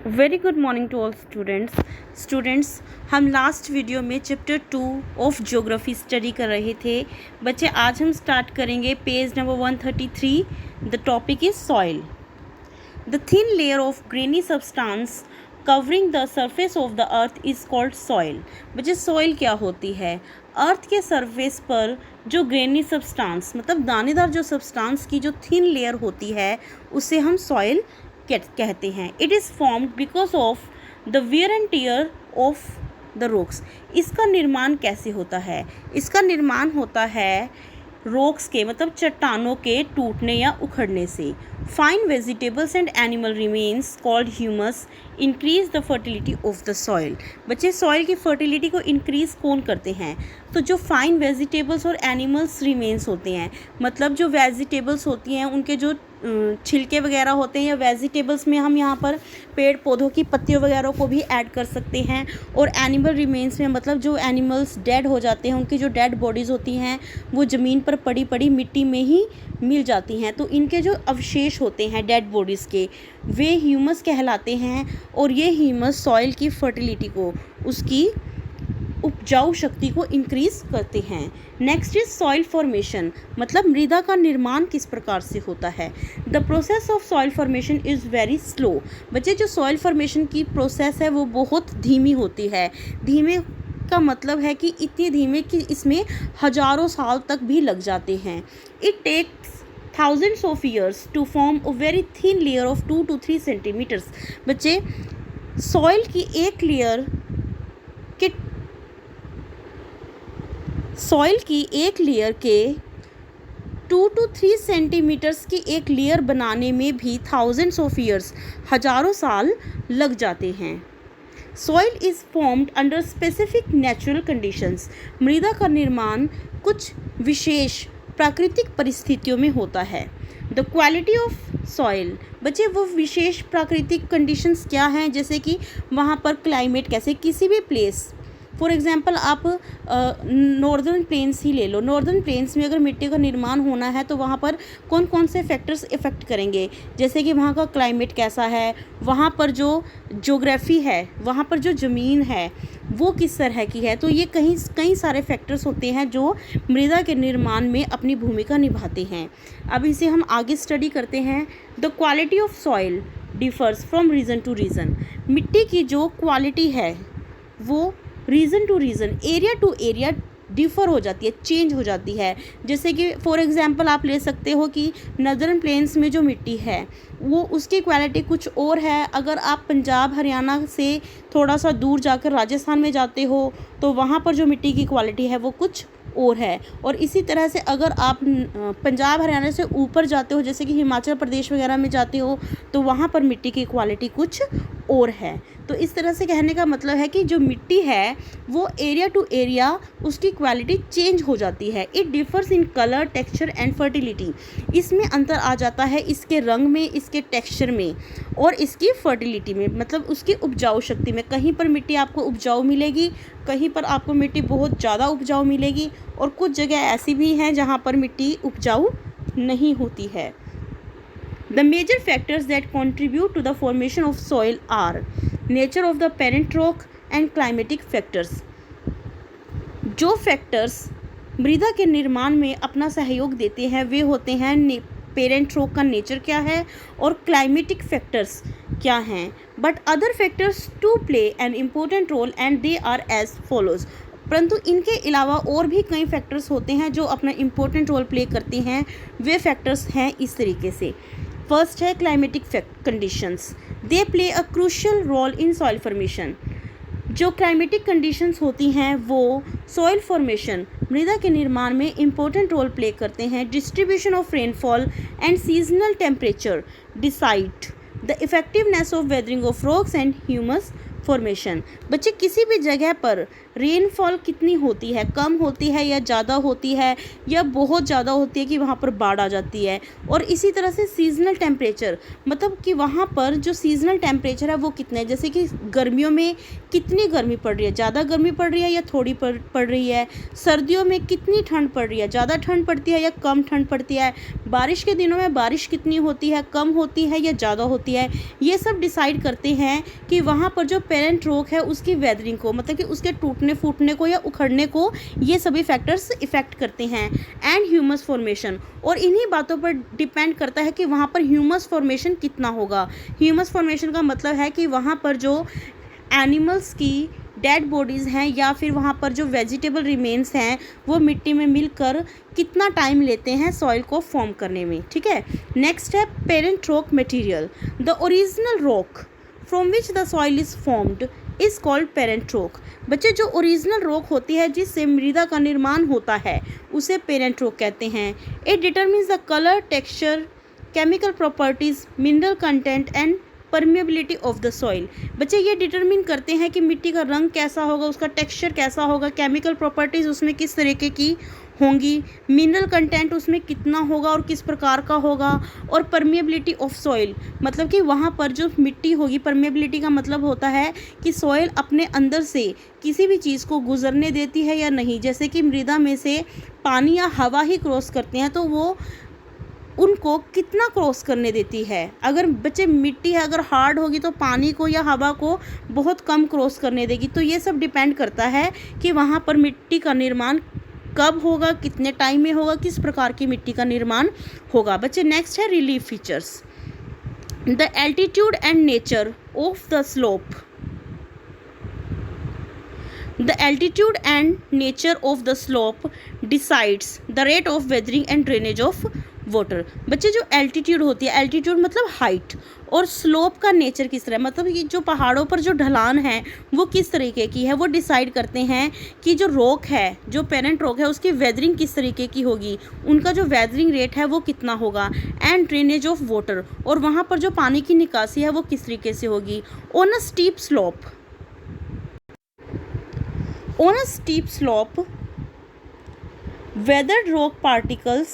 Very good morning to all students हम last video में chapter 2 of geography study कर रहे थे। बच्चे आज हम स्टार्ट करेंगे page number 133। The topic is soil. The thin layer of grainy substance covering the surface of the earth is called soil. बच्चे सॉइल क्या होती है? अर्थ के सरफेस पर जो ग्रेनी सब्सटेंस मतलब दानेदार जो सब्सटेंस की जो थिन लेयर होती है उसे हम सॉइल कहते हैं। It is formed because of the wear and tear of the rocks. इसका निर्माण कैसे होता है? इसका निर्माण होता है रॉक्स के मतलब चट्टानों के टूटने या उखड़ने से। Fine vegetables and animal remains called humus increase the fertility of the soil. बच्चे सॉइल की फर्टिलिटी को इंक्रीज कौन करते हैं? तो जो फाइन वेजिटेबल्स और एनिमल्स रिमेन्स होते हैं मतलब जो वेजिटेबल्स होती हैं उनके जो छिलके वगैरह होते हैं या वेजिटेबल्स में हम यहाँ पर पेड़ पौधों की पत्तियों वगैरह को भी ऐड कर सकते हैं। और एनिमल रिमेन्स में मतलब जो एनिमल्स डेड हो जाते हैं उनकी जो डेड बॉडीज़ होती हैं वो ज़मीन पर पड़ी पड़ी मिट्टी में ही मिल जाती हैं, तो इनके जो अवशेष होते हैं डेड बॉडीज़ के वे ह्यूमस कहलाते हैं। और ये ह्यूमस सॉइल की फर्टिलिटी को उसकी उपजाऊ शक्ति को इंक्रीज करते हैं। नेक्स्ट इज सॉइल फॉर्मेशन मतलब मृदा का निर्माण किस प्रकार से होता है। The process of soil formation is very slow. बच्चे जो सॉइल फॉर्मेशन की प्रोसेस है वो बहुत धीमी होती है। धीमे का मतलब है कि इतनी धीमे कि इसमें हजारों साल तक भी लग जाते हैं। It takes thousands of years to form a very thin layer of 2 to 3 centimetres. बच्चे सॉइल की एक लेयर के 2 to 3 सेंटीमीटर्स की एक लेयर बनाने में भी thousands of years हजारों साल लग जाते हैं। Soil is formed under specific natural conditions. मृदा का निर्माण कुछ विशेष प्राकृतिक परिस्थितियों में होता है। द क्वालिटी ऑफ सॉइल बच्चे वो विशेष प्राकृतिक कंडीशंस क्या हैं, जैसे कि वहाँ पर क्लाइमेट कैसे किसी भी प्लेस फॉर एग्जांपल आप नॉर्दर्न प्लेन्स ही ले लो। नॉर्दर्न प्लेन्स में अगर मिट्टी का निर्माण होना है तो वहाँ पर कौन कौन से फैक्टर्स इफ़ेक्ट करेंगे, जैसे कि वहाँ का क्लाइमेट कैसा है, वहाँ पर जो ज्योग्राफी है, वहाँ पर जो ज़मीन है वो किस तरह की है। तो ये कई सारे फैक्टर्स होते हैं जो मृदा के निर्माण में अपनी भूमिका निभाते हैं। अब इसे हम आगे स्टडी करते हैं। The quality of soil differs from region to region. मिट्टी की जो क्वालिटी है वो region to region area to area differ हो जाती है, चेंज हो जाती है। जैसे कि फॉर एग्जांपल आप ले सकते हो कि नदर्न प्लेन्स में जो मिट्टी है वो उसकी क्वालिटी कुछ और है। अगर आप पंजाब हरियाणा से थोड़ा सा दूर जाकर राजस्थान में जाते हो तो वहाँ पर जो मिट्टी की क्वालिटी है वो कुछ और है। और इसी तरह से अगर आप पंजाब हरियाणा से ऊपर जाते हो जैसे कि हिमाचल प्रदेश वगैरह में जाते हो तो वहाँ पर मिट्टी की क्वालिटी कुछ और है। तो इस तरह से कहने का मतलब है कि जो मिट्टी है वो एरिया टू एरिया उसकी क्वालिटी चेंज हो जाती है। It differs in colour texture and fertility. इसमें अंतर आ जाता है इसके रंग में, इसके टेक्सचर में और इसकी फर्टिलिटी में मतलब उसकी उपजाऊ शक्ति में। कहीं पर मिट्टी आपको उपजाऊ मिलेगी, कहीं पर आपको मिट्टी बहुत ज़्यादा उपजाऊ मिलेगी और कुछ जगह ऐसी भी हैं जहाँ पर मिट्टी उपजाऊ नहीं होती है। The major factors that contribute to the formation of soil are nature of the parent rock and climatic factors। जो फैक्टर्स मृदा के निर्माण में अपना सहयोग देते हैं वे होते हैं पेरेंट रॉक का नेचर क्या है और क्लाइमेटिक फैक्टर्स क्या हैं। But other factors too play an important role and they are as follows. परंतु इनके अलावा और भी कई फैक्टर्स होते हैं जो अपना इम्पोर्टेंट रोल प्ले करते हैं। वे फैक्टर्स हैं इस तरीके से। फर्स्ट है climatic conditions. They play a crucial role in soil formation. जो क्लाइमेटिक कंडीशंस होती हैं वो सॉइल फॉर्मेशन मृदा के निर्माण में इम्पोर्टेंट रोल प्ले करते हैं। Distribution of rainfall and seasonal temperature decide the effectiveness of weathering of rocks and humus formation. बच्चे किसी भी जगह पर रेनफॉल कितनी होती है, कम होती है या ज़्यादा होती है या बहुत ज़्यादा होती है कि वहाँ पर बाढ़ आ जाती है। और इसी तरह से सीजनल टेम्परेचर, मतलब कि वहाँ पर जो सीजनल टेम्परेचर है वो कितने, जैसे कि गर्मियों में कितनी गर्मी पड़ रही है, ज़्यादा गर्मी पड़ रही है या थोड़ी पड़ रही है। सर्दियों में कितनी ठंड पड़ रही है, ज़्यादा ठंड पड़ती है या कम ठंड पड़ती है। बारिश के दिनों में बारिश कितनी होती है, कम होती है या ज़्यादा होती है। ये सब डिसाइड करते हैं कि वहाँ पर जो पेरेंट रॉक है उसकी वेदरिंग को, मतलब कि उसके टूटने फूटने को या उखड़ने को, ये सभी फैक्टर्स इफ़ेक्ट करते हैं। एंड ह्यूमस फॉर्मेशन, और इन्हीं बातों पर डिपेंड करता है कि वहाँ पर ह्यूमस फॉर्मेशन कितना होगा। ह्यूमस फॉर्मेशन का मतलब है कि वहाँ पर जो एनिमल्स की डेड बॉडीज़ हैं या फिर वहाँ पर जो वेजिटेबल रिमेन्स हैं वो मिट्टी में मिलकर कितना टाइम लेते हैं सॉइल को फॉर्म करने में। ठीक है, नेक्स्ट है parent rock material. The original rock from which the soil is formed is called parent rock. बच्चे जो ओरिजिनल रॉक होती है जिससे मृदा का निर्माण होता है उसे पेरेंट रॉक कहते हैं। It determines the colour, texture, chemical properties, mineral content and permeability of the soil. बच्चे ये डिटरमिन करते हैं कि मिट्टी का रंग कैसा होगा, उसका टेक्सचर कैसा होगा, केमिकल प्रॉपर्टीज़ उसमें किस तरीके की होंगी, मिनरल कंटेंट उसमें कितना होगा और किस प्रकार का होगा, और परमिएबिलिटी ऑफ सॉइल, मतलब कि वहाँ पर जो मिट्टी होगी, परमिएबिलिटी का मतलब होता है कि सॉइल अपने अंदर से किसी भी चीज़ को गुजरने देती है या नहीं। जैसे कि मृदा में से पानी या हवा ही क्रॉस करते हैं तो वो उनको कितना क्रॉस करने देती है। अगर बच्चे मिट्टी है अगर हार्ड होगी तो पानी को या हवा को बहुत कम क्रॉस करने देगी। तो ये सब डिपेंड करता है कि वहाँ पर मिट्टी का निर्माण कब होगा, कितने टाइम में होगा, किस प्रकार की मिट्टी का निर्माण होगा। बच्चे नेक्स्ट है relief features. The altitude and nature of the slope. The altitude and nature of the slope decides the rate of weathering and drainage of water। बच्चे जो एल्टीट्यूड होती है, एल्टीट्यूड मतलब हाइट, और स्लोप का नेचर किस तरह, मतलब कि जो पहाड़ों पर जो ढलान है वो किस तरीके की है, वो डिसाइड करते हैं कि जो रॉक है, जो पेरेंट रॉक है उसकी वेदरिंग किस तरीके की होगी, उनका जो वेदरिंग रेट है वो कितना होगा। एंड ड्रेनेज ऑफ वाटर, और वहाँ पर जो पानी की निकासी है वो किस तरीके से होगी। On a steep slope, on a steep slope, weathered rock particles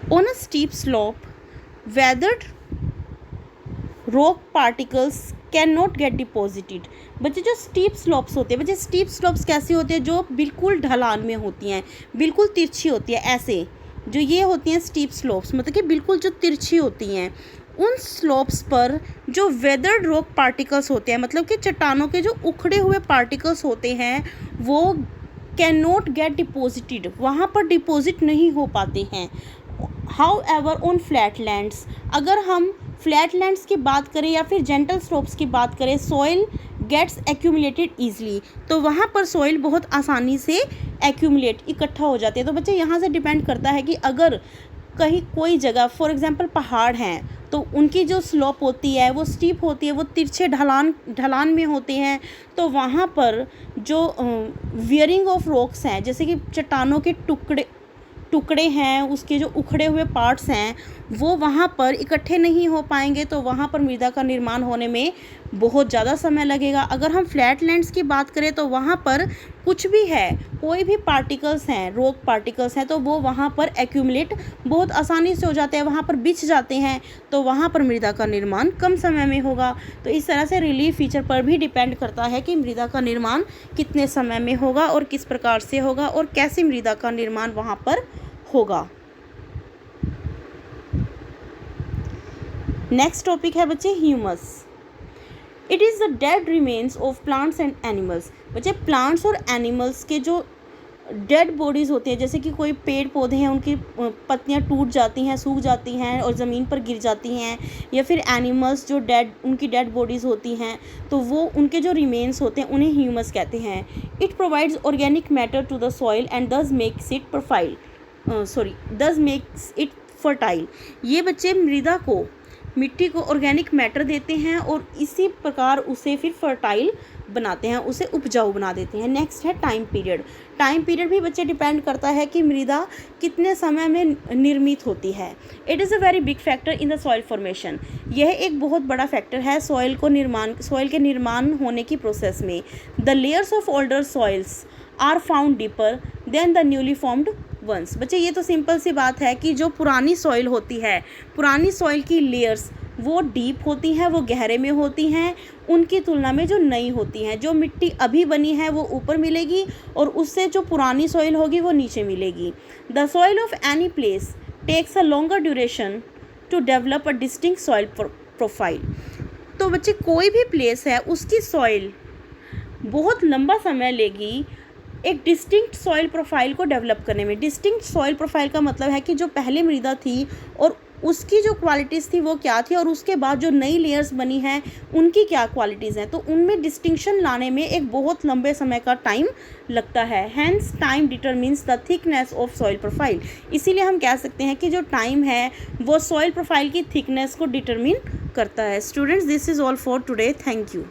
on a steep slope, weathered rock particles cannot get deposited। बच्चे जो स्टीप स्लोप्स होते हैं, बच्चे स्टीप स्लोप्स कैसी होती है, जो बिल्कुल ढलान में होती हैं, बिल्कुल तिरछी होती है, ऐसे जो ये होती हैं स्टीप स्लोप्स, मतलब कि बिल्कुल जो तिरछी होती हैं। उन स्लोप्स पर जो वेदर्ड रॉक पार्टिकल्स होते हैं, मतलब कि चट्टानों के जो उखड़े हुए पार्टिकल्स होते हैं वो कैन नॉट गेट डिपोजिटेड, वहाँ पर डिपॉजिट नहीं हो पाते हैं। How ever on flat lands, अगर हम फ्लैट लैंड्स की बात करें या फिर जेंटल स्लोप्स की बात करें, सॉइल गेट्स एक्यूमुलेटेड ईजिली, तो वहाँ पर सॉइल बहुत आसानी से एक्यूमुलेट इकट्ठा हो जाती है। तो बच्चे यहाँ से डिपेंड करता है कि अगर कहीं कोई जगह फॉर एग्जांपल पहाड़ हैं तो उनकी जो स्लोप होती है वो स्टीप होती है, वो तिरछे ढलान में होते हैं, तो वहाँ पर जो वियरिंग ऑफ रॉक्स हैं, जैसे कि चट्टानों के टुकड़े हैं, उसके जो उखड़े हुए पार्ट्स हैं वो वहाँ पर इकट्ठे नहीं हो पाएंगे, तो वहाँ पर मृदा का निर्माण होने में बहुत ज़्यादा समय लगेगा। अगर हम फ्लैट लैंड्स की बात करें तो वहाँ पर कुछ भी है, कोई भी पार्टिकल्स हैं, रॉक पार्टिकल्स हैं, तो वो वहाँ पर एक्यूमुलेट बहुत आसानी से हो जाते हैं, वहाँ पर बिछ जाते हैं, तो वहाँ पर मृदा का निर्माण कम समय में होगा। तो इस तरह से रिलीफ फीचर पर भी डिपेंड करता है कि मृदा का निर्माण कितने समय में होगा और किस प्रकार से होगा और कैसे मृदा का निर्माण वहाँ पर होगा। नेक्स्ट टॉपिक है बच्चे humus. It is the dead remains of plants and animals. बच्चे प्लांट्स और एनिमल्स के जो डेड बॉडीज़ होती हैं, जैसे कि कोई पेड़ पौधे हैं उनकी पत्तियां टूट जाती हैं, सूख जाती हैं और ज़मीन पर गिर जाती हैं, या फिर एनिमल्स जो उनकी डेड बॉडीज़ होती हैं तो वो उनके जो रिमेन्स होते हैं उन्हें ह्यूमस कहते हैं। It provides organic matter to the soil and thus makes it fertile. ये बच्चे मृदा को मिट्टी को ऑर्गेनिक मैटर देते हैं और इसी प्रकार उसे फिर फर्टाइल बनाते हैं, उसे उपजाऊ बना देते हैं। नेक्स्ट है टाइम पीरियड। टाइम पीरियड भी बच्चे डिपेंड करता है कि मृदा कितने समय में निर्मित होती है। It is a very big factor in the soil formation. यह एक बहुत बड़ा फैक्टर है सॉइल के निर्माण होने की प्रोसेस में। The layers of older soils are found deeper than the newly formed ones. बच्चे ये तो सिंपल सी बात है कि जो पुरानी सॉइल होती है, पुरानी सॉइल की लेयर्स वो डीप होती हैं, वो गहरे में होती हैं उनकी तुलना में जो नई होती हैं। जो मिट्टी अभी बनी है वो ऊपर मिलेगी और उससे जो पुरानी सॉइल होगी वो नीचे मिलेगी। The soil of any place takes a longer duration to develop a distinct soil profile. तो बच्चे कोई भी प्लेस है उसकी सॉइल बहुत लंबा समय लेगी एक डिस्टिंक्ट सॉइल प्रोफाइल को डेवलप करने में। डिस्टिंक्ट सॉइल प्रोफाइल का मतलब है कि जो पहले मृदा थी और उसकी जो क्वालिटीज़ थी वो क्या थी और उसके बाद जो नई लेयर्स बनी हैं उनकी क्या क्वालिटीज़ हैं, तो उनमें डिस्टिंक्शन लाने में एक बहुत लंबे समय का टाइम लगता है। Hence time determines the thickness of soil profile. इसीलिए हम कह सकते हैं कि जो टाइम है वो सॉइल प्रोफाइल की थिकनेस को डिटरमिन करता है। Students, this is all for today. Thank you.